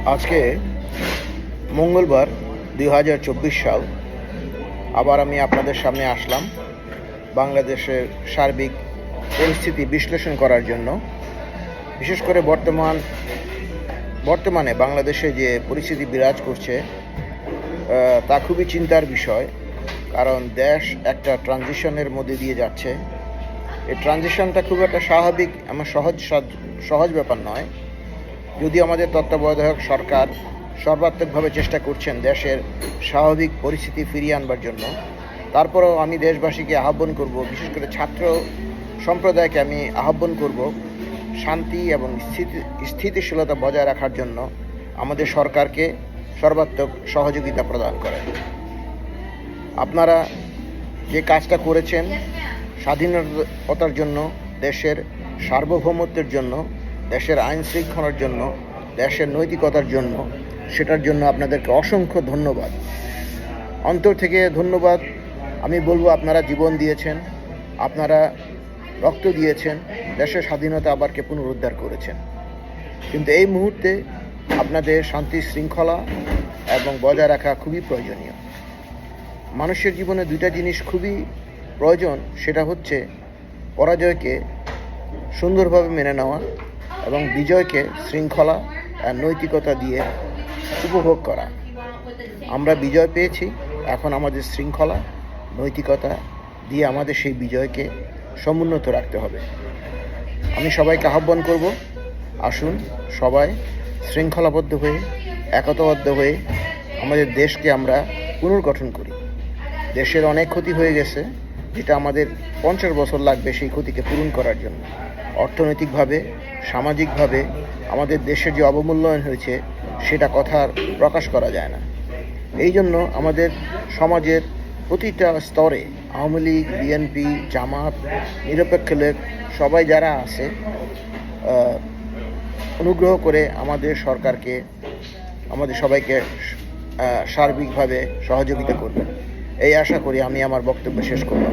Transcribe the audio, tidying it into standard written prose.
আজকে মঙ্গলবার 2024 সাল। আবার আমি আপনাদের সামনে আসলাম বাংলাদেশের সার্বিক পরিস্থিতি বিশ্লেষণ করার জন্য। বিশেষ করে বর্তমানে বাংলাদেশে যে পরিস্থিতি বিরাজ করছে তা খুবই চিন্তার বিষয়, কারণ দেশ একটা ট্রানজিশনের মধ্যে দিয়ে যাচ্ছে। এই ট্রানজিশনটা খুব একটা স্বাভাবিক এমন সহজ ব্যাপার নয়। যদি আমাদের তত্ত্বাবধায়ক সরকার সর্বাত্মকভাবে চেষ্টা করছেন দেশের স্বাভাবিক পরিস্থিতি ফিরিয়ে আনবার জন্য, তারপরেও আমি দেশবাসীকে আহ্বান করব, বিশেষ করে ছাত্র সম্প্রদায়কে আমি আহ্বান করব শান্তি এবং স্থিতিশীলতা বজায় রাখার জন্য আমাদের সরকারকে সর্বাত্মক সহযোগিতা প্রদান করেন। আপনারা যে কাজটা করেছেন স্বাধীনতার জন্য, দেশের সার্বভৌমত্বের জন্য, দেশের আইন শৃঙ্খলার জন্য, দেশের নৈতিকতার জন্য, সেটার জন্য আপনাদেরকে অসংখ্য ধন্যবাদ, অন্তর থেকে ধন্যবাদ। আমি বলবো আপনারা জীবন দিয়েছেন, আপনারা রক্ত দিয়েছেন, দেশের স্বাধীনতা আবারকে পুনরুদ্ধার করেছেন। কিন্তু এই মুহূর্তে আপনাদের শান্তি শৃঙ্খলা এবং বজায় রাখা খুবই প্রয়োজনীয়। মানুষের জীবনে দুইটা জিনিস খুবই প্রয়োজন, সেটা হচ্ছে পরাজয়কে সুন্দরভাবে মেনে নেওয়া এবং বিজয়কে শৃঙ্খলা আর নৈতিকতা দিয়ে উপভোগ করা। আমরা বিজয় পেয়েছি, এখন আমাদের শৃঙ্খলা নৈতিকতা দিয়ে আমাদের সেই বিজয়কে সমুন্নত রাখতে হবে। আমি সবাইকে আহ্বান করব, আসুন সবাই শৃঙ্খলাবদ্ধ হয়ে, একতাবদ্ধ হয়ে আমাদের দেশকে আমরা পুনর্গঠন করি। দেশের অনেক ক্ষতি হয়ে গেছে, যেটা আমাদের 50 বছর লাগবে সেই ক্ষতিকে পূরণ করার জন্য। অর্থনৈতিকভাবে, সামাজিকভাবে আমাদের দেশের যে অবমূল্যায়ন হয়েছে সেটা কথার প্রকাশ করা যায় না। এই জন্য আমাদের সমাজের প্রতিটা স্তরে আওয়ামী লীগ, বিএনপি, জামাত, নিরপেক্ষ লীগ সবাই যারা আছে, অনুগ্রহ করে আমাদের সরকারকে, আমাদের সবাইকে সার্বিকভাবে সহযোগিতা করবেন, এই আশা করি আমি আমার বক্তব্য শেষ করলাম।